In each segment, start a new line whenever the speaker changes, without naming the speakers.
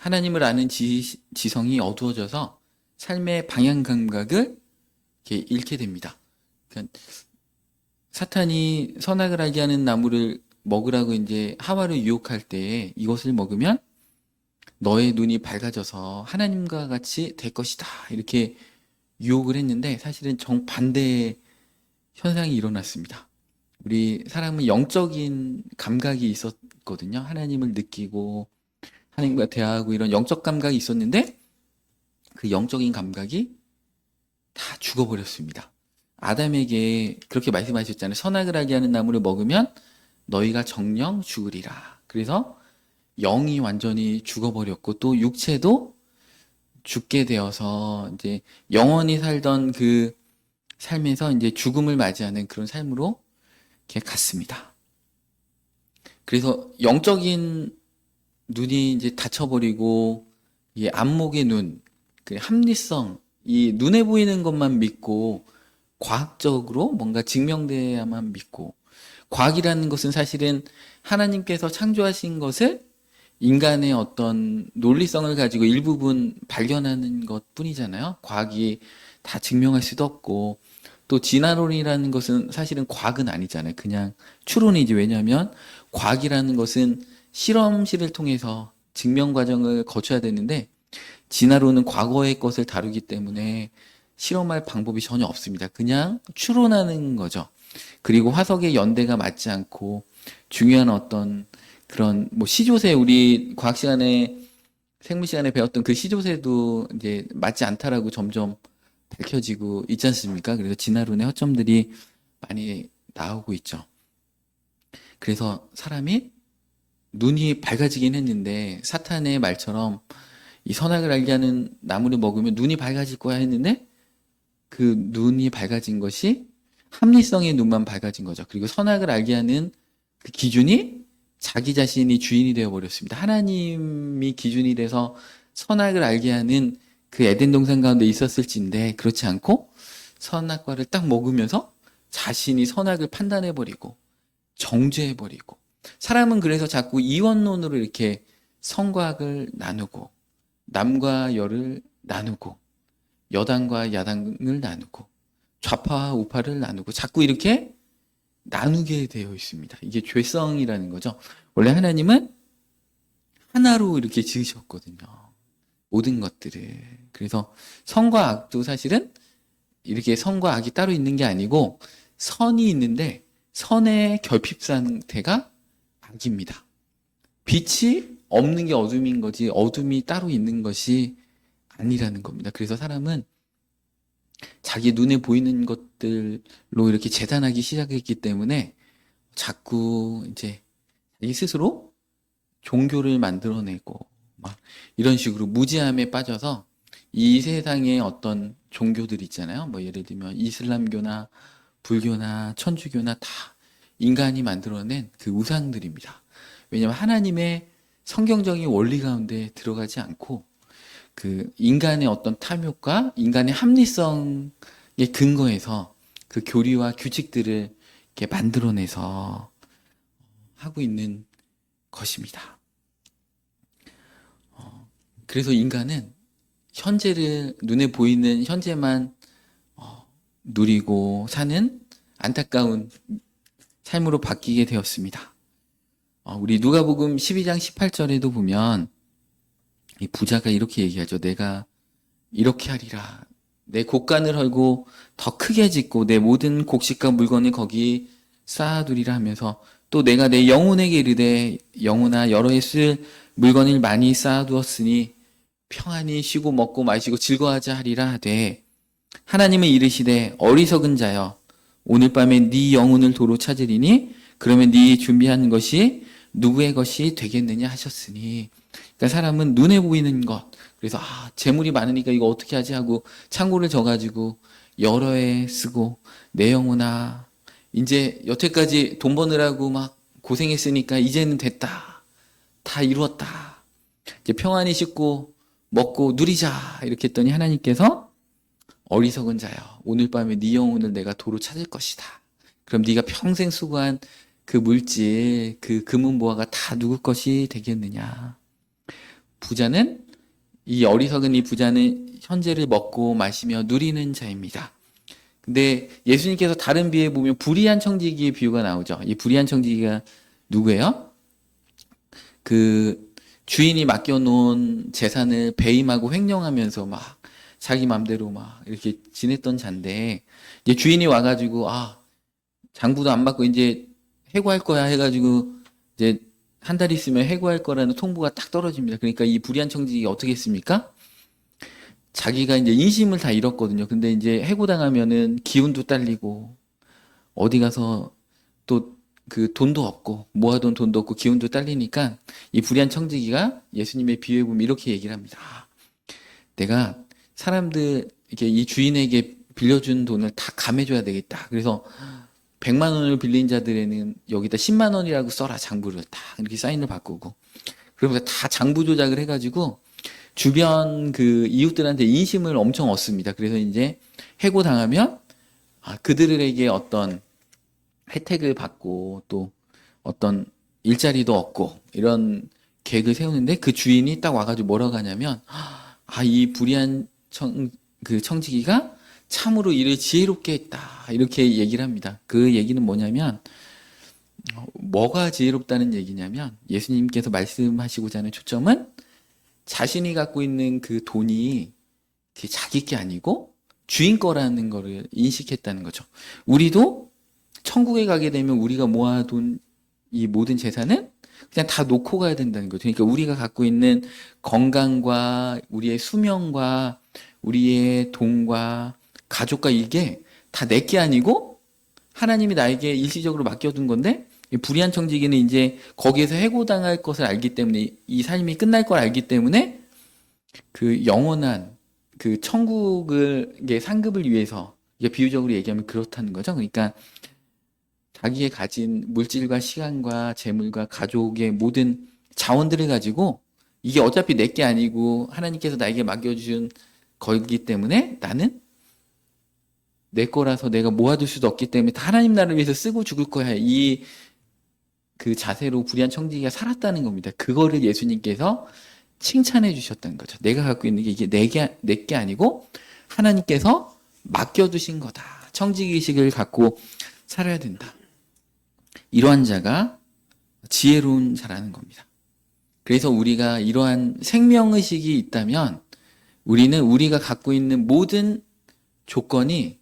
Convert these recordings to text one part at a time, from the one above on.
하나님을 아는 지성이 어두워져서 삶의 방향 감각을 이렇게 잃게 됩니다. 그러니까 사탄이 선악을 알게 하는 나무를 먹으라고 이제 하와를 유혹할 때 이것을 먹으면 너의 눈이 밝아져서 하나님과 같이 될 것이다. 이렇게 유혹을 했는데 사실은 정반대의 현상이 일어났습니다. 우리 사람은 영적인 감각이 있었거든요. 하나님을 느끼고 하나님과 대화하고 이런 영적 감각이 있었는데 그 영적인 감각이 다 죽어버렸습니다. 아담에게 그렇게 말씀하셨잖아요. 선악을 알게 하는 나무를 먹으면 너희가 정령 죽으리라. 그래서 영이 완전히 죽어버렸고 또 육체도 죽게 되어서 이제 영원히 살던 그 삶에서 이제 죽음을 맞이하는 그런 삶으로 이렇게 갔습니다. 그래서 영적인 눈이 이제 닫혀버리고 이 안목의 눈, 그 합리성, 이 눈에 보이는 것만 믿고 과학적으로 뭔가 증명돼야만 믿고 과학이라는 것은 사실은 하나님께서 창조하신 것을 인간의 어떤 논리성을 가지고 일부분 발견하는 것 뿐이잖아요. 과학이 다 증명할 수도 없고 또 진화론이라는 것은 사실은 과학은 아니잖아요. 그냥 추론이지. 왜냐하면 과학이라는 것은 실험실을 통해서 증명 과정을 거쳐야 되는데 진화론은 과거의 것을 다루기 때문에 실험할 방법이 전혀 없습니다. 그냥 추론하는 거죠. 그리고 화석의 연대가 맞지 않고 중요한 어떤 그런 뭐 시조새 우리 과학 시간에 생물 시간에 배웠던 그 시조새도 이제 맞지 않다라고 점점 밝혀지고 있지 않습니까? 그래서 진화론의 허점들이 많이 나오고 있죠. 그래서 사람이 눈이 밝아지긴 했는데 사탄의 말처럼 이 선악을 알게 하는 나무를 먹으면 눈이 밝아질 거야 했는데 그 눈이 밝아진 것이 합리성의 눈만 밝아진 거죠. 그리고 선악을 알게 하는 그 기준이 자기 자신이 주인이 되어 버렸습니다. 하나님이 기준이 돼서 선악을 알게 하는 그 에덴 동산 가운데 있었을진데 그렇지 않고 선악과를 딱 먹으면서 자신이 선악을 판단해 버리고 정죄해 버리고 사람은 그래서 자꾸 이원론으로 이렇게 성과 악을 나누고 남과 여를 나누고 여당과 야당을 나누고 좌파와 우파를 나누고 자꾸 이렇게 나누게 되어 있습니다. 이게 죄성이라는 거죠. 원래 하나님은 하나로 이렇게 지으셨거든요. 모든 것들을. 그래서 선과 악도 사실은 이렇게 선과 악이 따로 있는 게 아니고 선이 있는데 선의 결핍 상태가 악입니다. 빛이 없는 게 어둠인 거지 어둠이 따로 있는 것이 아니라는 겁니다. 그래서 사람은 자기 눈에 보이는 것들로 이렇게 재단하기 시작했기 때문에 자꾸 이제 이 스스로 종교를 만들어내고 막 이런 식으로 무지함에 빠져서 이 세상의 어떤 종교들 있잖아요. 뭐 예를 들면 이슬람교나 불교나 천주교나 다 인간이 만들어낸 그 우상들입니다. 왜냐하면 하나님의 성경적인 원리 가운데 들어가지 않고 그 인간의 어떤 탐욕과 인간의 합리성에 근거해서 그 교리와 규칙들을 이렇게 만들어내서 하고 있는 것입니다. 그래서 인간은 현재를 눈에 보이는 현재만 누리고 사는 안타까운 삶으로 바뀌게 되었습니다. 우리 누가복음 12장 18절에도 보면 이 부자가 이렇게 얘기하죠. 내가 이렇게 하리라. 내 곳간을 헐고 더 크게 짓고 내 모든 곡식과 물건을 거기 쌓아두리라 하면서 또 내가 내 영혼에게 이르되 영혼아 여러 해 쓸 물건을 많이 쌓아두었으니 평안히 쉬고 먹고 마시고 즐거워하자 하리라 하되 하나님은 이르시되 어리석은 자여 오늘 밤에 네 영혼을 도로 찾으리니 그러면 네 준비한 것이 누구의 것이 되겠느냐 하셨으니 그러니까 사람은 눈에 보이는 것 그래서 재물이 많으니까 이거 어떻게 하지 하고 창고를 져가지고 여러 해 쓰고 내 영혼아 이제 여태까지 돈 버느라고 막 고생했으니까 이제는 됐다 다 이루었다 이제 평안히 씻고 먹고 누리자 이렇게 했더니 하나님께서 어리석은 자여 오늘 밤에 네 영혼을 내가 도로 찾을 것이다. 그럼 네가 평생 수고한 그 물질 그 금은 보화가 다 누구 것이 되겠느냐. 부자는 이 어리석은 이 부자는 현재를 먹고 마시며 누리는 자입니다. 근데 예수님께서 다른 비유에 보면 불의한 청지기의 비유가 나오죠. 이 불의한 청지기가 누구예요? 그 주인이 맡겨놓은 재산을 배임하고 횡령하면서 막 자기 맘대로 막 이렇게 지냈던 자인데, 이제 주인이 와가지고 장부도 안 받고 이제 해고할 거야 해가지고 이제 한 달 있으면 해고할 거라는 통보가 딱 떨어집니다. 그러니까 이 불의한 청지기가 어떻게 했습니까? 자기가 이제 인심을 다 잃었거든요. 근데 이제 해고당하면은 기운도 딸리고 어디 가서 또 그 돈도 없고 모아둔 돈도 없고 기운도 딸리니까 이 불의한 청지기가 예수님의 비유에 보면 이렇게 얘기를 합니다. 내가 사람들 이렇게 이 주인에게 빌려준 돈을 다 감해줘야 되겠다. 그래서 100만 원을 빌린 자들에는 여기다 10만 원이라고 써라, 장부를 딱 이렇게 사인을 바꾸고, 그러면서 다 장부 조작을 해가지고 주변 그 이웃들한테 인심을 엄청 얻습니다. 그래서 이제 해고 당하면 그들에게 어떤 혜택을 받고 또 어떤 일자리도 얻고 이런 계획을 세우는데, 그 주인이 딱 와가지고 뭐라고 하냐면 이 불의한 그 청지기가 참으로 일을 지혜롭게 했다, 이렇게 얘기를 합니다. 그 얘기는 뭐냐면, 뭐가 지혜롭다는 얘기냐면, 예수님께서 말씀하시고자 하는 초점은 자신이 갖고 있는 그 돈이 자기 게 아니고 주인 거라는 거를 인식했다는 거죠. 우리도 천국에 가게 되면 우리가 모아둔 이 모든 재산은 그냥 다 놓고 가야 된다는 거죠. 그러니까 우리가 갖고 있는 건강과 우리의 수명과 우리의 돈과 가족과 이게 다 내 게 아니고 하나님이 나에게 일시적으로 맡겨둔 건데, 이 불의한 청지기는 이제 거기에서 해고당할 것을 알기 때문에, 이 삶이 끝날 걸 알기 때문에 그 영원한 그 천국의 상급을 위해서, 이게 비유적으로 얘기하면 그렇다는 거죠. 그러니까 자기의 가진 물질과 시간과 재물과 가족의 모든 자원들을 가지고, 이게 어차피 내 게 아니고 하나님께서 나에게 맡겨준 거기 때문에 나는 내 거라서 내가 모아둘 수도 없기 때문에 다 하나님 나라를 위해서 쓰고 죽을 거야, 이 그 자세로 불의한 청지기가 살았다는 겁니다. 그거를 예수님께서 칭찬해 주셨다는 거죠. 내가 갖고 있는 게 이게 내 게 아니고 하나님께서 맡겨두신 거다. 청지기의식을 갖고 살아야 된다. 이러한 자가 지혜로운 자라는 겁니다. 그래서 우리가 이러한 생명의식이 있다면 우리는 우리가 갖고 있는 모든 조건이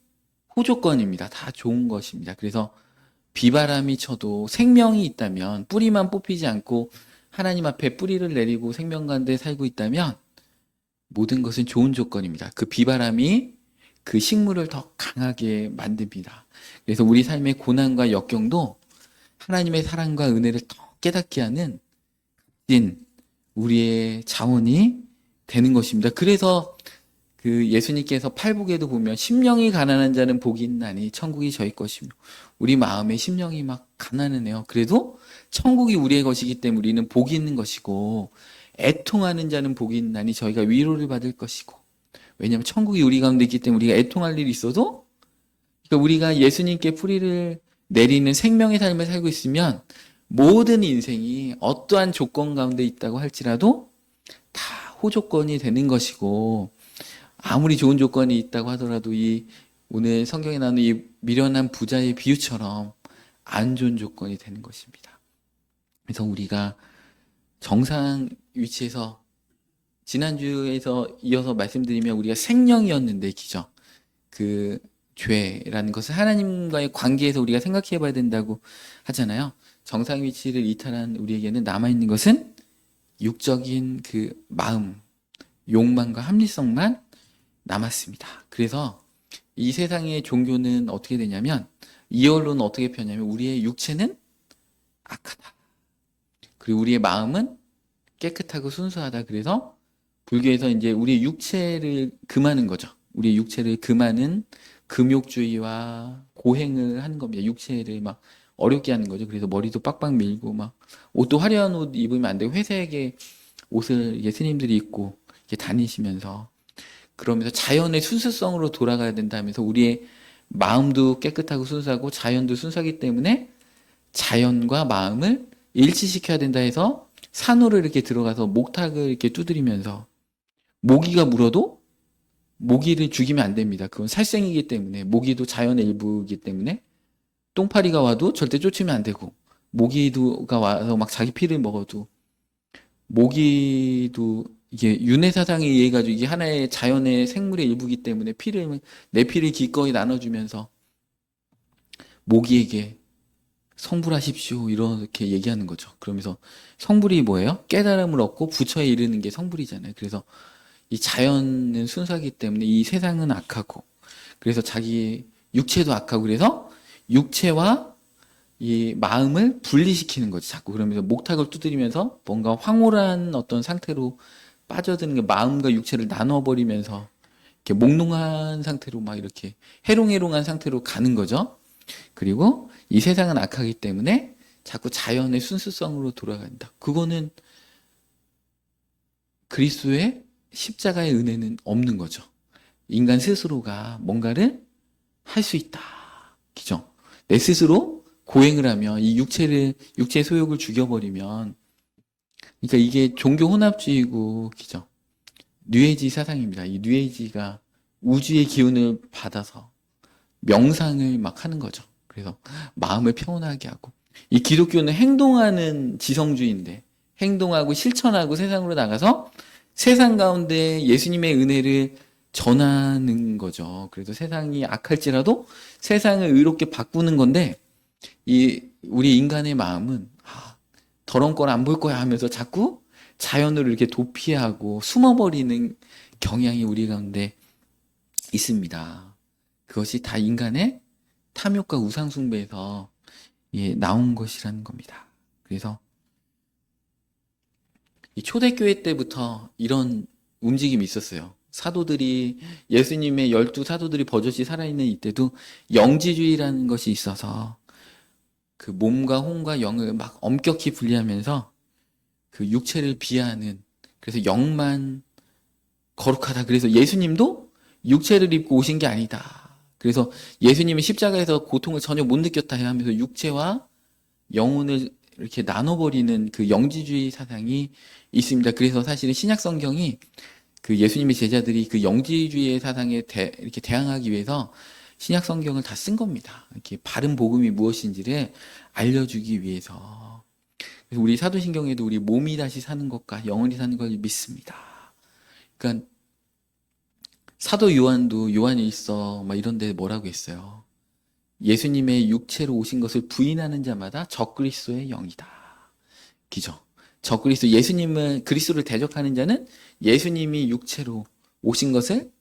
호조건입니다. 다 좋은 것입니다. 그래서 비바람이 쳐도 생명이 있다면, 뿌리만 뽑히지 않고 하나님 앞에 뿌리를 내리고 생명 가운데 살고 있다면 모든 것은 좋은 조건입니다. 그 비바람이 그 식물을 더 강하게 만듭니다. 그래서 우리 삶의 고난과 역경도 하나님의 사랑과 은혜를 더 깨닫게 하는 우리의 자원이 되는 것입니다. 그래서 그 예수님께서 팔복에도 보면 심령이 가난한 자는 복이 있나니 천국이 저희 것이며, 우리 마음에 심령이 막 가난하네요. 그래도 천국이 우리의 것이기 때문에 우리는 복이 있는 것이고, 애통하는 자는 복이 있나니 저희가 위로를 받을 것이고, 왜냐하면 천국이 우리 가운데 있기 때문에 우리가 애통할 일이 있어도, 그러니까 우리가 예수님께 뿌리를 내리는 생명의 삶을 살고 있으면 모든 인생이 어떠한 조건 가운데 있다고 할지라도 다 호조건이 되는 것이고, 아무리 좋은 조건이 있다고 하더라도 이 오늘 성경에 나오는 이 미련한 부자의 비유처럼 안 좋은 조건이 되는 것입니다. 그래서 우리가 정상 위치에서, 지난주에서 이어서 말씀드리면 우리가 생명이었는데, 기죠. 그 죄라는 것을 하나님과의 관계에서 우리가 생각해 봐야 된다고 하잖아요. 정상 위치를 이탈한 우리에게는 남아있는 것은 육적인 그 마음, 욕망과 합리성만 남았습니다. 그래서 이 세상의 종교는 어떻게 되냐면, 이언론은 어떻게 펴냐면 우리의 육체는 악하다, 그리고 우리의 마음은 깨끗하고 순수하다. 그래서 불교에서 이제 우리의 육체를 금하는 거죠. 우리의 육체를 금하는 금욕주의와 고행을 하는 겁니다. 육체를 막 어렵게 하는 거죠. 그래서 머리도 빡빡 밀고 막 옷도 화려한 옷 입으면 안 되고 회색의 옷을 스님들이 입고 이렇게 다니시면서, 그러면서 자연의 순수성으로 돌아가야 된다면서 우리의 마음도 깨끗하고 순수하고 자연도 순수하기 때문에 자연과 마음을 일치시켜야 된다 해서 산으로 이렇게 들어가서 목탁을 이렇게 두드리면서 모기가 물어도 모기를 죽이면 안 됩니다. 그건 살생이기 때문에 모기도 자연의 일부이기 때문에 똥파리가 와도 절대 쫓으면 안 되고 모기가 와서 막 자기 피를 먹어도 모기도 이게 윤회사상에 의해 가지고 이게 하나의 자연의 생물의 일부이기 때문에 내 피를 기꺼이 나눠주면서 모기에게 성불하십시오 이렇게 얘기하는 거죠. 그러면서 성불이 뭐예요? 깨달음을 얻고 부처에 이르는 게 성불이잖아요. 그래서 이 자연은 순수하기 때문에 이 세상은 악하고 그래서 자기 육체도 악하고 그래서 육체와 이 마음을 분리시키는 거지 자꾸. 그러면서 목탁을 두드리면서 뭔가 황홀한 어떤 상태로 빠져드는 게 마음과 육체를 나눠버리면서 이렇게 몽롱한 상태로 막 이렇게 해롱해롱한 상태로 가는 거죠. 그리고 이 세상은 악하기 때문에 자꾸 자연의 순수성으로 돌아간다. 그거는 그리스도의 십자가의 은혜는 없는 거죠. 인간 스스로가 뭔가를 할 수 있다. 그죠? 내 스스로 고행을 하면 이 육체의 소욕을 죽여버리면 그러니까 이게 종교 혼합주의고 그죠? 뉴에이지 사상입니다. 이 뉴에이지가 우주의 기운을 받아서 명상을 막 하는 거죠. 그래서 마음을 평온하게 하고 이 기독교는 행동하는 지성주의인데 행동하고 실천하고 세상으로 나가서 세상 가운데 예수님의 은혜를 전하는 거죠. 그래서 세상이 악할지라도 세상을 의롭게 바꾸는 건데 우리 인간의 마음은 더러운 걸 안 볼 거야 하면서 자꾸 자연을 이렇게 도피하고 숨어버리는 경향이 우리 가운데 있습니다. 그것이 다 인간의 탐욕과 우상숭배에서 나온 것이라는 겁니다. 그래서 이 초대교회 때부터 이런 움직임이 있었어요. 사도들이 예수님의 12사도들이 버젓이 살아있는 이때도 영지주의라는 것이 있어서 그 몸과 혼과 영을 막 엄격히 분리하면서 그 육체를 비하하는 그래서 영만 거룩하다. 그래서 예수님도 육체를 입고 오신 게 아니다. 그래서 예수님이 십자가에서 고통을 전혀 못 느꼈다 하면서 육체와 영혼을 이렇게 나눠버리는 그 영지주의 사상이 있습니다. 그래서 사실은 신약 성경이 그 예수님의 제자들이 그 영지주의의 사상에 이렇게 대항하기 위해서 신약 성경을 다 쓴 겁니다. 이렇게 바른 복음이 무엇인지를 알려주기 위해서. 그래서 우리 사도신경에도 우리 몸이 다시 사는 것과 영혼이 사는 걸 믿습니다. 그러니까 사도 요한도 요한일서 막 이런 데 뭐라고 했어요? 예수님의 육체로 오신 것을 부인하는 자마다 적그리스도의 영이다. 그죠? 적그리스도 예수님을 그리스도를 대적하는 자는 예수님이 육체로 오신 것을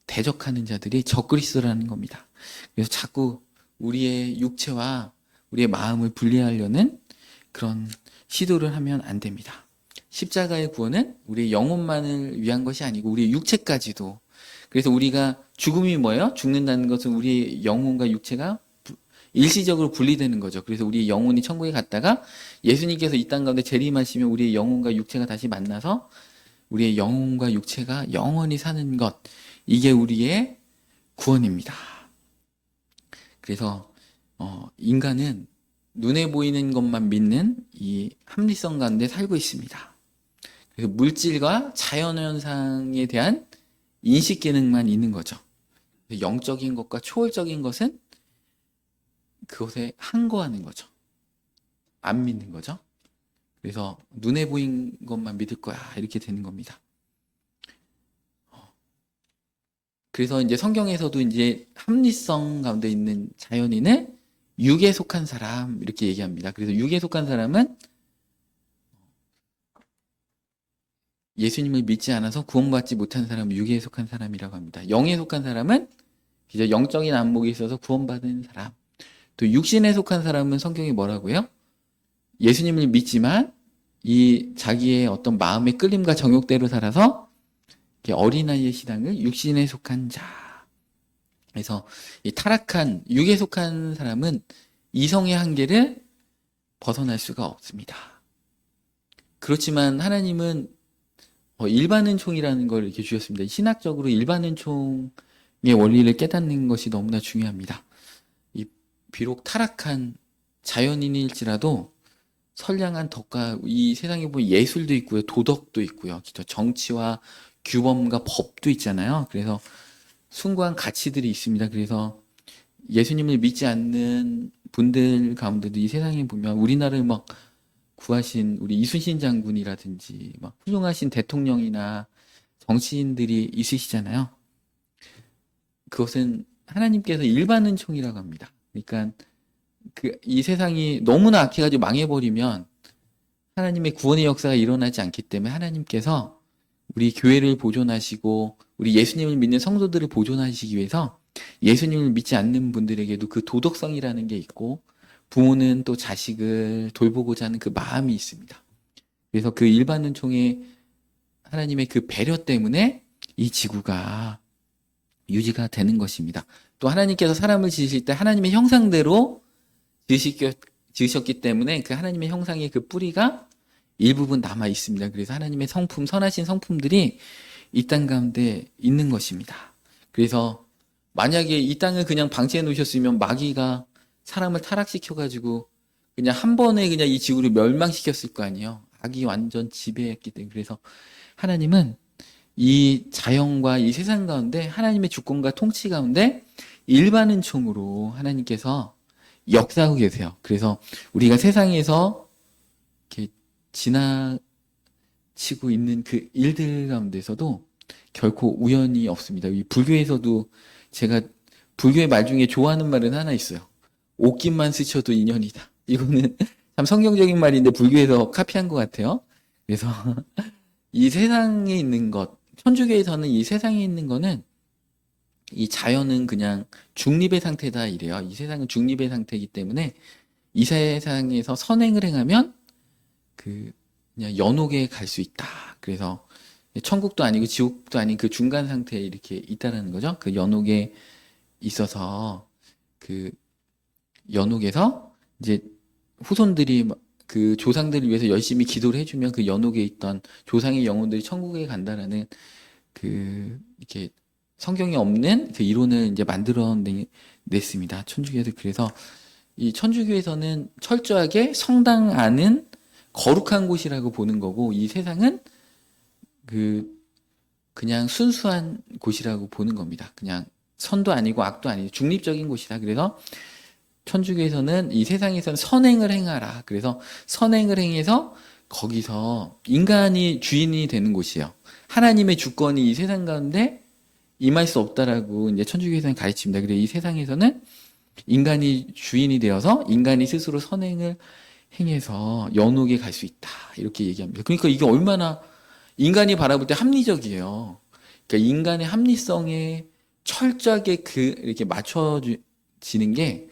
대적하는 자들이 적그리스도라는 겁니다. 그래서 자꾸 우리의 육체와 우리의 마음을 분리하려는 그런 시도를 하면 안 됩니다. 십자가의 구원은 우리의 영혼만을 위한 것이 아니고 우리의 육체까지도. 그래서 우리가 죽음이 뭐예요? 죽는다는 것은 우리의 영혼과 육체가 일시적으로 분리되는 거죠. 그래서 우리의 영혼이 천국에 갔다가 예수님께서 이 땅 가운데 재림하시면 우리의 영혼과 육체가 다시 만나서 우리의 영혼과 육체가 영원히 사는 것. 이게 우리의 구원입니다. 그래서 인간은 눈에 보이는 것만 믿는 이 합리성 가운데 살고 있습니다. 그래서 물질과 자연현상에 대한 인식 기능만 있는 거죠. 영적인 것과 초월적인 것은 그것에 항거하는 거죠. 안 믿는 거죠. 그래서 눈에 보인 것만 믿을 거야 이렇게 되는 겁니다. 그래서 이제 성경에서도 이제 합리성 가운데 있는 자연인을 육에 속한 사람 이렇게 얘기합니다. 그래서 육에 속한 사람은 예수님을 믿지 않아서 구원받지 못한 사람, 육에 속한 사람이라고 합니다. 영에 속한 사람은 이제 영적인 안목이 있어서 구원받은 사람. 또 육신에 속한 사람은 성경이 뭐라고요? 예수님을 믿지만 이 자기의 어떤 마음의 끌림과 정욕대로 살아서 어린아이의 신앙을 육신에 속한 자. 그래서 이 타락한 육에 속한 사람은 이성의 한계를 벗어날 수가 없습니다. 그렇지만 하나님은 일반은총이라는 걸 이렇게 주셨습니다. 신학적으로 일반은총의 원리를 깨닫는 것이 너무나 중요합니다. 비록 타락한 자연인일지라도 선량한 덕과 이 세상에 보면 예술도 있고요, 도덕도 있고요, 진짜 정치와 규범과 법도 있잖아요. 그래서 숭고한 가치들이 있습니다. 그래서 예수님을 믿지 않는 분들 가운데도 이 세상에 보면 우리나라를 막 구하신 우리 이순신 장군이라든지 막 훌륭하신 대통령이나 정치인들이 있으시잖아요. 그것은 하나님께서 일반 은총이라고 합니다. 그러니까 이 세상이 너무나 악해가지고 망해버리면 하나님의 구원의 역사가 일어나지 않기 때문에 하나님께서 우리 교회를 보존하시고 우리 예수님을 믿는 성도들을 보존하시기 위해서 예수님을 믿지 않는 분들에게도 그 도덕성이라는 게 있고 부모는 또 자식을 돌보고자 하는 그 마음이 있습니다. 그래서 그 일반 은총의 하나님의 그 배려 때문에 이 지구가 유지가 되는 것입니다. 또 하나님께서 사람을 지으실 때 하나님의 형상대로 지으셨기 때문에 그 하나님의 형상의 그 뿌리가 일부분 남아 있습니다. 그래서 하나님의 성품, 선하신 성품들이 이 땅 가운데 있는 것입니다. 그래서 만약에 이 땅을 그냥 방치해 놓으셨으면 마귀가 사람을 타락시켜가지고 그냥 한 번에 그냥 이 지구를 멸망시켰을 거 아니에요. 악이 완전 지배했기 때문에. 그래서 하나님은 이 자연과 이 세상 가운데 하나님의 주권과 통치 가운데 일반 은총으로 하나님께서 역사하고 계세요. 그래서 우리가 세상에서 이렇게 지나치고 있는 그 일들 가운데서도 결코 우연이 없습니다. 이 불교에서도 제가 불교의 말 중에 좋아하는 말은 하나 있어요. 옷깃만 스쳐도 인연이다. 이거는 참 성경적인 말인데 불교에서 카피한 것 같아요. 그래서 이 세상에 있는 것, 천주교에서는 이 세상에 있는 거는 이 자연은 그냥 중립의 상태다 이래요. 이 세상은 중립의 상태이기 때문에 이 세상에서 선행을 행하면 그냥 연옥에 갈 수 있다. 그래서 천국도 아니고 지옥도 아닌 그 중간 상태에 이렇게 있다라는 거죠. 그 연옥에 있어서 그 연옥에서 이제 후손들이 그 조상들을 위해서 열심히 기도를 해주면 그 연옥에 있던 조상의 영혼들이 천국에 간다라는 이렇게 성경에 없는 그 이론을 이제 만들어냈습니다. 천주교에서. 그래서 이 천주교에서는 철저하게 성당 안은 거룩한 곳이라고 보는 거고 이 세상은 그냥 순수한 곳이라고 보는 겁니다. 그냥 선도 아니고 악도 아니고 중립적인 곳이다. 그래서 천주교에서는 이 세상에서는 선행을 행하라. 그래서 선행을 행해서 거기서 인간이 주인이 되는 곳이에요. 하나님의 주권이 이 세상 가운데 임할 수 없다라고 이제 천주교에서는 가르칩니다. 그래서 이 세상에서는 인간이 주인이 되어서 인간이 스스로 선행을 행해서 연옥에 갈 수 있다. 이렇게 얘기합니다. 그러니까 이게 얼마나 인간이 바라볼 때 합리적이에요. 그러니까 인간의 합리성에 철저하게 이렇게 맞춰지는 게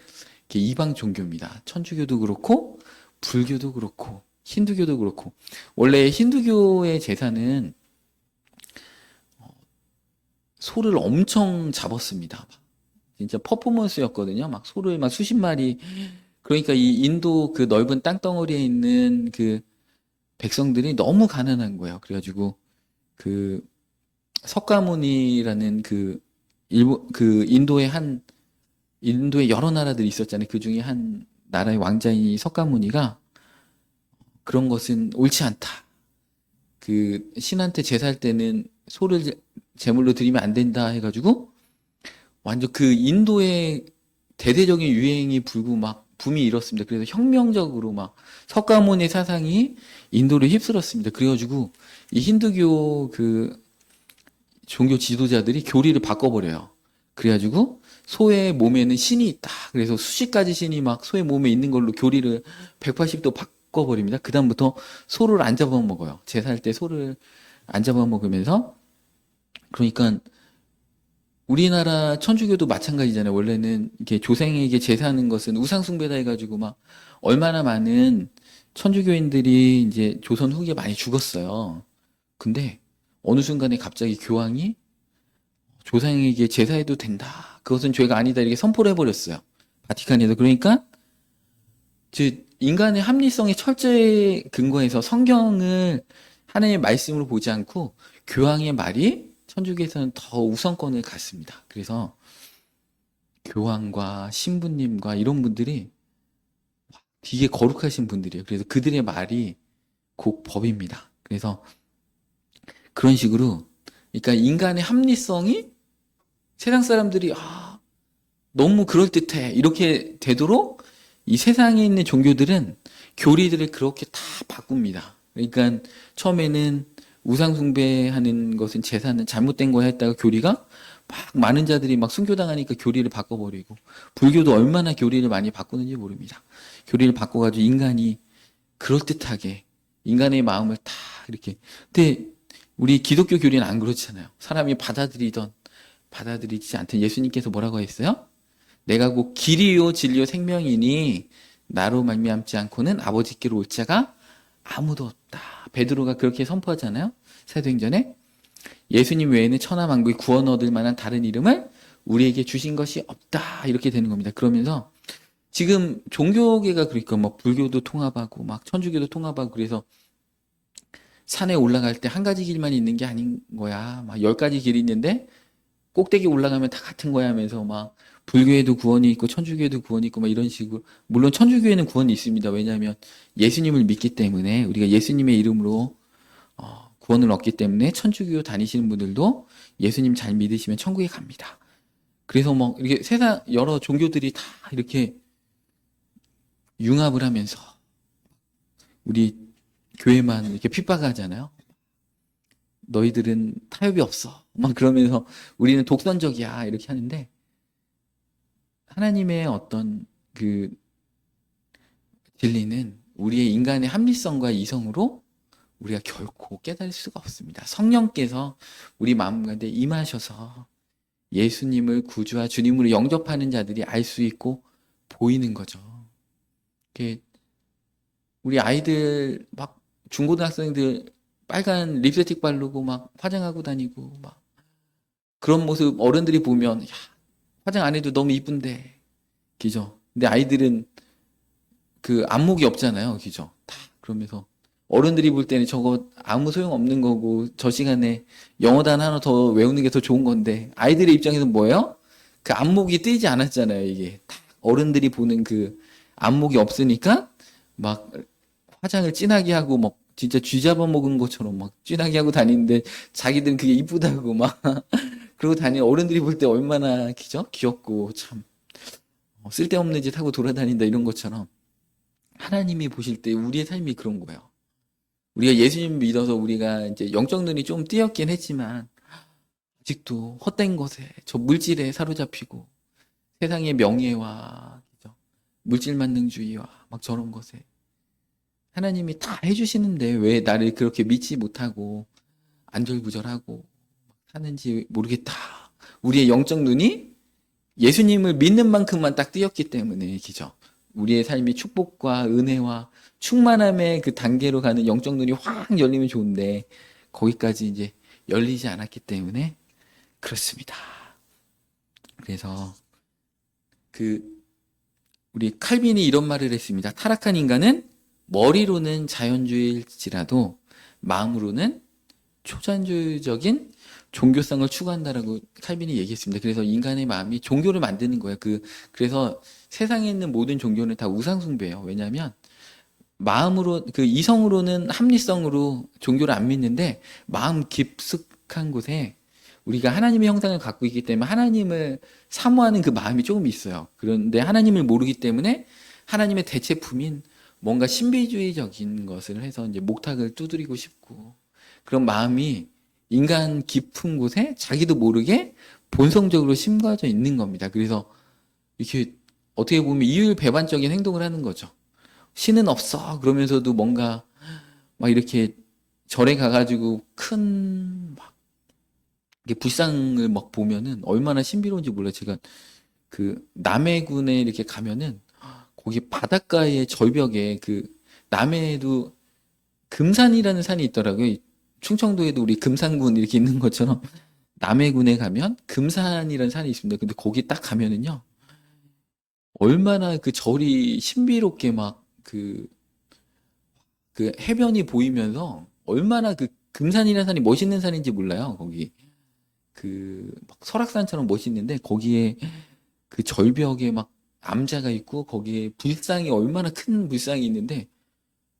이방 종교입니다. 천주교도 그렇고 불교도 그렇고 힌두교도 그렇고 원래 힌두교의 제사는 소를 엄청 잡았습니다. 진짜 퍼포먼스였거든요. 막 소를 막 수십 마리. 그러니까 이 인도 그 넓은 땅덩어리에 있는 그 백성들이 너무 가난한 거예요. 그래가지고 그 석가모니라는 인도의 여러 나라들이 있었잖아요. 그 중에 한 나라의 왕자인 석가모니가 그런 것은 옳지 않다. 그 신한테 제사할 때는 소를 제물로 드리면 안 된다 해가지고 완전 그 인도의 대대적인 유행이 불고 막 붐이 일었습니다. 그래서 혁명적으로 막 석가모니 사상이 인도를 휩쓸었습니다. 그래가지고 이 힌두교 그 종교 지도자들이 교리를 바꿔버려요. 그래가지고 소의 몸에는 신이 있다. 그래서 수십 가지 신이 막 소의 몸에 있는 걸로 교리를 180도 바꿔버립니다. 그다음부터 소를 안 잡아먹어요. 제사할 때 소를 안 잡아먹으면서 그러니까 우리나라 천주교도 마찬가지잖아요. 원래는 이렇게 조상에게 제사하는 것은 우상숭배다 해가지고 막 얼마나 많은 천주교인들이 이제 조선 후기에 많이 죽었어요. 근데 어느 순간에 갑자기 교황이 조상에게 제사해도 된다. 그것은 죄가 아니다. 이렇게 선포를 해버렸어요. 바티칸에서. 그러니까 인간의 합리성에 철저히 근거해서 성경을 하나님의 말씀으로 보지 않고 교황의 말이 천주교에서는 더 우선권을 갖습니다. 그래서 교황과 신부님과 이런 분들이 되게 거룩하신 분들이에요. 그래서 그들의 말이 곧 법입니다. 그래서 그런 식으로, 그러니까 인간의 합리성이 세상 사람들이 너무 그럴듯해 이렇게 되도록 이 세상에 있는 종교들은 교리들을 그렇게 다 바꿉니다. 그러니까 처음에는 우상 숭배하는 것은 제사는 잘못된 거야 했다가 교리가 막 많은 자들이 막 순교당하니까 교리를 바꿔버리고, 불교도 얼마나 교리를 많이 바꾸는지 모릅니다. 교리를 바꿔가지고 인간이 그럴듯하게 인간의 마음을 다 이렇게. 근데 우리 기독교 교리는 안 그렇잖아요. 사람이 받아들이던 받아들이지 않던 예수님께서 뭐라고 했어요? 내가 곧 길이요 진리요 생명이니 나로 말미암지 않고는 아버지께로 올 자가 아무도 없다. 베드로가 그렇게 선포하잖아요. 사도행전에 예수님 외에는 천하 만국에 구원 얻을 만한 다른 이름을 우리에게 주신 것이 없다. 이렇게 되는 겁니다. 그러면서 지금 종교계가 그러니까 막 불교도 통합하고 막 천주교도 통합하고, 그래서 산에 올라갈 때 한 가지 길만 있는 게 아닌 거야. 막 10가지 길이 있는데 꼭대기 올라가면 다 같은 거야 하면서 막 불교에도 구원이 있고 천주교에도 구원이 있고 막 이런 식으로. 물론 천주교에는 구원이 있습니다. 왜냐하면 예수님을 믿기 때문에, 우리가 예수님의 이름으로 구원을 얻기 때문에 천주교 다니시는 분들도 예수님 잘 믿으시면 천국에 갑니다. 그래서 뭐 이렇게 세상 여러 종교들이 다 이렇게 융합을 하면서 우리 교회만 이렇게 핍박하잖아요. 너희들은 타협이 없어. 막 그러면서 우리는 독선적이야. 이렇게 하는데, 하나님의 어떤 그 진리는 우리의 인간의 합리성과 이성으로 우리가 결코 깨달을 수가 없습니다. 성령께서 우리 마음 가운데 임하셔서 예수님을 구주와 주님으로 영접하는 자들이 알 수 있고 보이는 거죠. 우리 아이들 막 중고등학생들 빨간 립스틱 바르고 막 화장하고 다니고 막 그런 모습 어른들이 보면, 야, 화장 안 해도 너무 이쁜데, 그죠? 근데 아이들은 그 안목이 없잖아요, 그죠? 다 그러면서 어른들이 볼 때는 저거 아무 소용 없는 거고 저 시간에 영어 단 하나 더 외우는 게 더 좋은 건데, 아이들의 입장에서는 뭐예요? 그 안목이 뜨이지 않았잖아요. 이게 다 어른들이 보는 그 안목이 없으니까 막 화장을 진하게 하고 막 진짜 쥐 잡아먹은 것처럼 막 진하게 하고 다니는데, 자기들은 그게 이쁘다고 막 그러고 다니는 어른들이 볼 때 얼마나 기죠? 귀엽고 참 쓸데없는 짓 하고 돌아다닌다 이런 것처럼, 하나님이 보실 때 우리의 삶이 그런 거예요. 우리가 예수님 믿어서 우리가 이제 영적 눈이 좀 띄었긴 했지만 아직도 헛된 것에, 저 물질에 사로잡히고 세상의 명예와 그죠? 물질 만능주의와 막 저런 것에 하나님이 다 해주시는데 왜 나를 그렇게 믿지 못하고 안절부절하고 사는지 모르겠다. 우리의 영적 눈이 예수님을 믿는 만큼만 딱 띄었기 때문에, 그죠? 우리의 삶이 축복과 은혜와 충만함의 그 단계로 가는 영적 눈이 확 열리면 좋은데, 거기까지 이제 열리지 않았기 때문에 그렇습니다. 그래서 그 우리 칼빈이 이런 말을 했습니다. 타락한 인간은 머리로는 자연주의일지라도 마음으로는 초자연주의적인 종교성을 추구한다라고 칼빈이 얘기했습니다. 그래서 인간의 마음이 종교를 만드는 거예요. 그래서 세상에 있는 모든 종교는 다 우상숭배예요. 왜냐하면 마음으로, 그 이성으로는 합리성으로 종교를 안 믿는데, 마음 깊숙한 곳에 우리가 하나님의 형상을 갖고 있기 때문에 하나님을 사모하는 그 마음이 조금 있어요. 그런데 하나님을 모르기 때문에 하나님의 대체품인 뭔가 신비주의적인 것을 해서 이제 목탁을 두드리고 싶고, 그런 마음이 인간 깊은 곳에 자기도 모르게 본성적으로 심겨져 있는 겁니다. 그래서 이렇게 어떻게 보면 이율배반적인 행동을 하는 거죠. 신은 없어 그러면서도 뭔가 막 이렇게 절에 가가지고 큰 막 이렇게 불상을 막 보면은 얼마나 신비로운지 몰라요. 제가 그 남해군에 이렇게 가면은 거기 바닷가의 절벽에 그 남해에도 금산이라는 산이 있더라고요. 충청도에도 우리 금산군 이렇게 있는 것처럼 남해군에 가면 금산이라는 산이 있습니다. 근데 거기 딱 가면은요, 얼마나 그 절이 신비롭게 막 그 해변이 보이면서 얼마나 그 금산이라는 산이 멋있는 산인지 몰라요. 거기 그 막 설악산처럼 멋있는데 거기에 그 절벽에 막 암자가 있고 거기에 불상이 얼마나 큰 불상이 있는데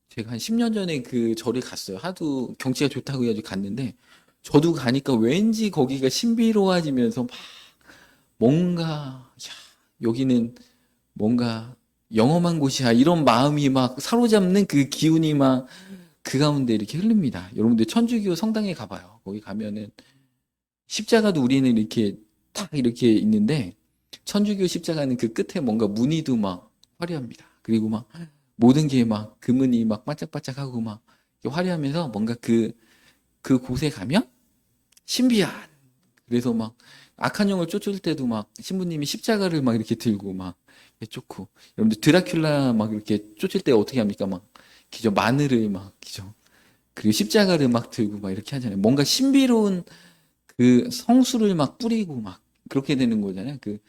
제가 한 10년 전에 그 절에 갔어요. 하도 경치가 좋다고 해가지고 갔는데 저도 가니까 왠지 거기가 신비로워지면서 막 뭔가 야, 여기는 뭔가 영험한 곳이야 이런 마음이 막 사로잡는 그 기운이 막 그 가운데 이렇게 흐릅니다. 여러분들 천주교 성당에 가봐요. 거기 가면은 십자가도 우리는 이렇게 딱 이렇게 있는데 천주교 십자가는 그 끝에 뭔가 무늬도 막 화려합니다. 그리고 막 모든 게 막 금은이 막 반짝반짝하고 막 이렇게 화려하면서 뭔가 그 곳에 가면 신비한. 그래서 막 악한 영을 쫓을 때도 막 신부님이 십자가를 막 이렇게 들고 막 이렇게 쫓고 여러분들 드라큘라 막 이렇게 쫓을 때 어떻게 합니까? 막 기죠 마늘을 막 기죠 그리고 십자가를 막 들고 막 이렇게 하잖아요. 뭔가 신비로운 그 성수를 막 뿌리고 막 그렇게 되는 거잖아요. 그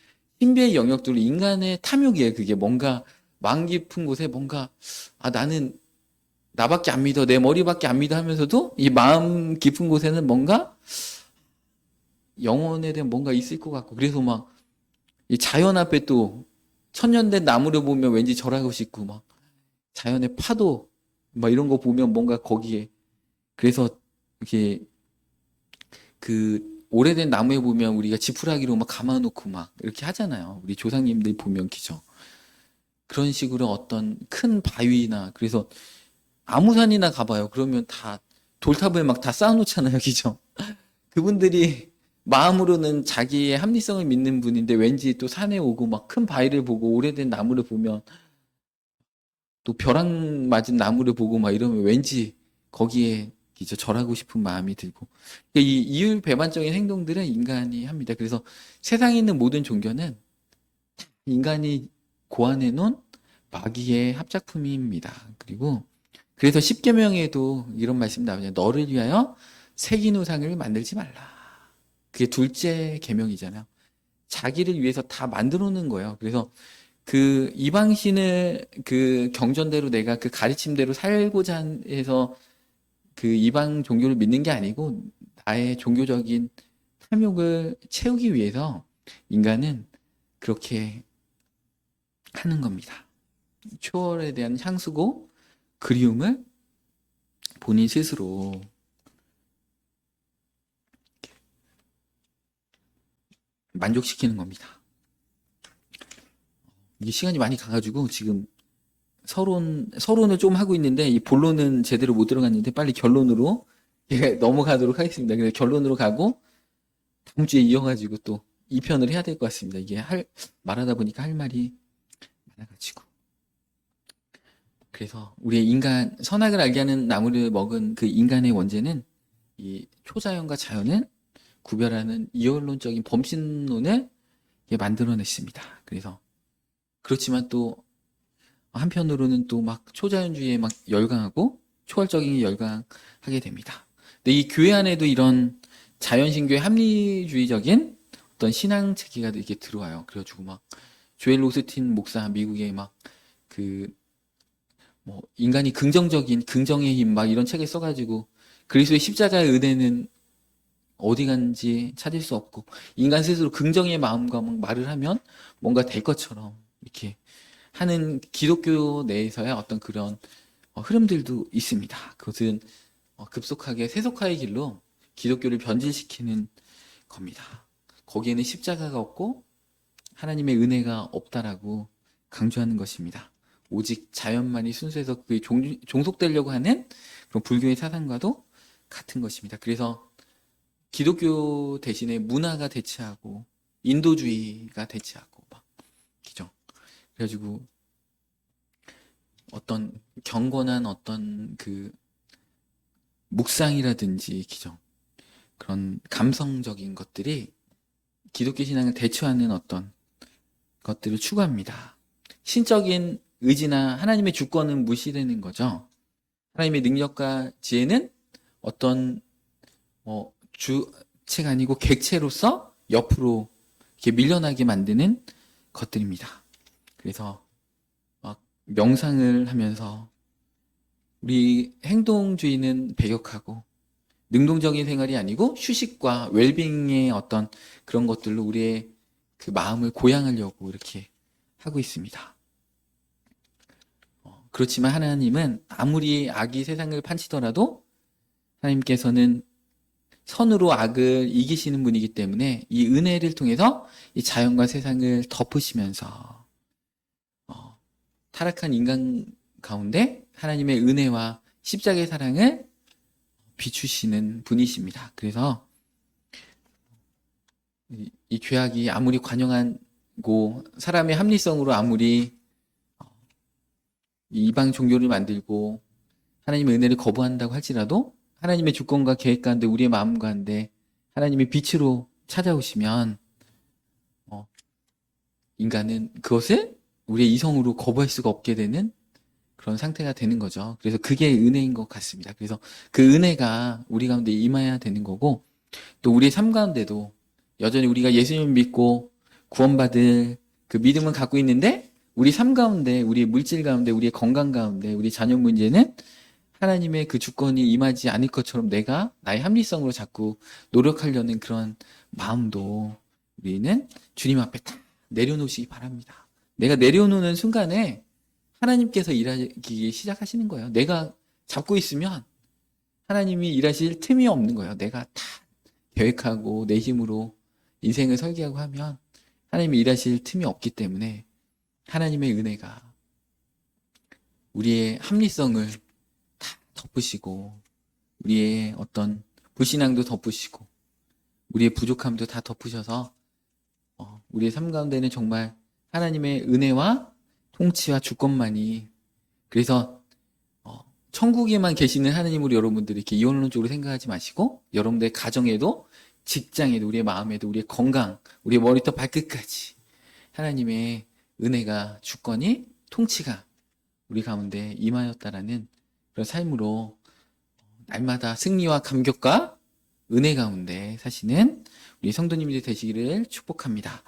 신비의 영역들로 인간의 탐욕이에요. 그게 뭔가 마음 깊은 곳에 뭔가 아 나는 나밖에 안 믿어 내 머리밖에 안 믿어 하면서도 이 마음 깊은 곳에는 뭔가 영혼에 대한 뭔가 있을 것 같고 그래서 막 이 자연 앞에 또 천년된 나무를 보면 왠지 절하고 싶고 막 자연의 파도 막 이런 거 보면 뭔가 거기에 그래서 이렇게 그 오래된 나무에 보면 우리가 지푸라기로 막 감아놓고 막 이렇게 하잖아요. 우리 조상님들 보면 기죠. 그런 식으로 어떤 큰 바위나 그래서 아무 산이나 가봐요. 그러면 다 돌탑을 막 다 쌓아놓잖아요. 기죠. 그분들이 마음으로는 자기의 합리성을 믿는 분인데 왠지 또 산에 오고 막 큰 바위를 보고 오래된 나무를 보면 또 벼락 맞은 나무를 보고 막 이러면 왠지 거기에 이제 절하고 싶은 마음이 들고 이 이율배반적인 행동들은 인간이 합니다. 그래서 세상에 있는 모든 종교는 인간이 고안해 놓은 마귀의 합작품입니다. 그리고 그래서 십계명에도 이런 말씀 나오잖아요. 너를 위하여 새긴 우상을 만들지 말라. 그게 둘째 계명이잖아요. 자기를 위해서 다 만들어 놓은 거예요. 그래서 그 이방신을 그 경전대로 내가 그 가르침대로 살고자 해서 그 이방 종교를 믿는 게 아니고 나의 종교적인 탐욕을 채우기 위해서 인간은 그렇게 하는 겁니다. 초월에 대한 향수고 그리움을 본인 스스로 만족시키는 겁니다. 이게 시간이 많이 가가지고 지금 서론을 좀 하고 있는데 이 본론은 제대로 못 들어갔는데 빨리 결론으로 넘어가도록 하겠습니다. 그래서 결론으로 가고 다음 주에 이어가지고 또 2편을 해야 될 것 같습니다. 이게 말하다 보니까 할 말이 많아가지고. 그래서 우리의 인간, 선악을 알게 하는 나무를 먹은 그 인간의 원죄는 이 초자연과 자연을 구별하는 이원론적인 범신론을 만들어냈습니다. 그래서 그렇지만 또 한편으로는 또 막 초자연주의에 막 열광하고 초월적인 게 열광하게 됩니다. 근데 이 교회 안에도 이런 자연신교의 합리주의적인 어떤 신앙 체계가 이렇게 들어와요. 그래가지고 막 조엘 오스틴 목사 미국의 막 그 뭐 인간이 긍정적인 긍정의 힘 막 이런 책을 써가지고 그리스도의 십자가의 은혜는 어디 간지 찾을 수 없고 인간 스스로 긍정의 마음과 막 말을 하면 뭔가 될 것처럼 이렇게 하는 기독교 내에서의 어떤 그런 흐름들도 있습니다. 그것은 급속하게 세속화의 길로 기독교를 변질시키는 겁니다. 거기에는 십자가가 없고 하나님의 은혜가 없다라고 강조하는 것입니다. 오직 자연만이 순수해서 그게 종속되려고 하는 그런 불교의 사상과도 같은 것입니다. 그래서 기독교 대신에 문화가 대체하고 인도주의가 대체하고 막 기죠. 그래가지고 어떤 경건한 어떤 그 묵상이라든지 기죠. 그런 감성적인 것들이 기독교 신앙을 대처하는 어떤 것들을 추구합니다. 신적인 의지나 하나님의 주권은 무시되는 거죠. 하나님의 능력과 지혜는 어떤 주체가 아니고 객체로서 옆으로 이렇게 밀려나게 만드는 것들입니다. 그래서 막 명상을 하면서 우리 행동주의는 배격하고 능동적인 생활이 아니고 휴식과 웰빙의 어떤 그런 것들로 우리의 그 마음을 고양하려고 이렇게 하고 있습니다. 그렇지만 하나님은 아무리 악이 세상을 판치더라도 하나님께서는 선으로 악을 이기시는 분이기 때문에 이 은혜를 통해서 이 자연과 세상을 덮으시면서 타락한 인간 가운데 하나님의 은혜와 십자가의 사랑을 비추시는 분이십니다. 그래서 이 죄악이 아무리 관영하고 사람의 합리성으로 아무리 이방 종교를 만들고 하나님의 은혜를 거부한다고 할지라도 하나님의 주권과 계획 가운데 우리의 마음 가운데 하나님의 빛으로 찾아오시면 인간은 그것을 우리의 이성으로 거부할 수가 없게 되는 그런 상태가 되는 거죠. 그래서 그게 은혜인 것 같습니다. 그래서 그 은혜가 우리 가운데 임해야 되는 거고, 또 우리의 삶 가운데도 여전히 우리가 예수님을 믿고 구원받을 그 믿음을 갖고 있는데 우리 삶 가운데, 우리의 물질 가운데, 우리의 건강 가운데, 우리 자녀 문제는 하나님의 그 주권이 임하지 않을 것처럼 내가 나의 합리성으로 자꾸 노력하려는 그런 마음도 우리는 주님 앞에 다 내려놓으시기 바랍니다. 내가 내려놓는 순간에 하나님께서 일하기 시작하시는 거예요. 내가 잡고 있으면 하나님이 일하실 틈이 없는 거예요. 내가 다 계획하고 내 힘으로 인생을 설계하고 하면 하나님이 일하실 틈이 없기 때문에 하나님의 은혜가 우리의 합리성을 다 덮으시고 우리의 어떤 불신앙도 덮으시고 우리의 부족함도 다 덮으셔서 우리의 삶 가운데는 정말 하나님의 은혜와 통치와 주권만이, 그래서 천국에만 계시는 하나님으로 여러분들이 이렇게 이원론적으로 생각하지 마시고 여러분들의 가정에도 직장에도 우리의 마음에도 우리의 건강, 우리의 머리부터 발끝까지 하나님의 은혜가 주권이 통치가 우리 가운데 임하였다라는 그런 삶으로 날마다 승리와 감격과 은혜 가운데 사시는 우리 성도님들이 되시기를 축복합니다.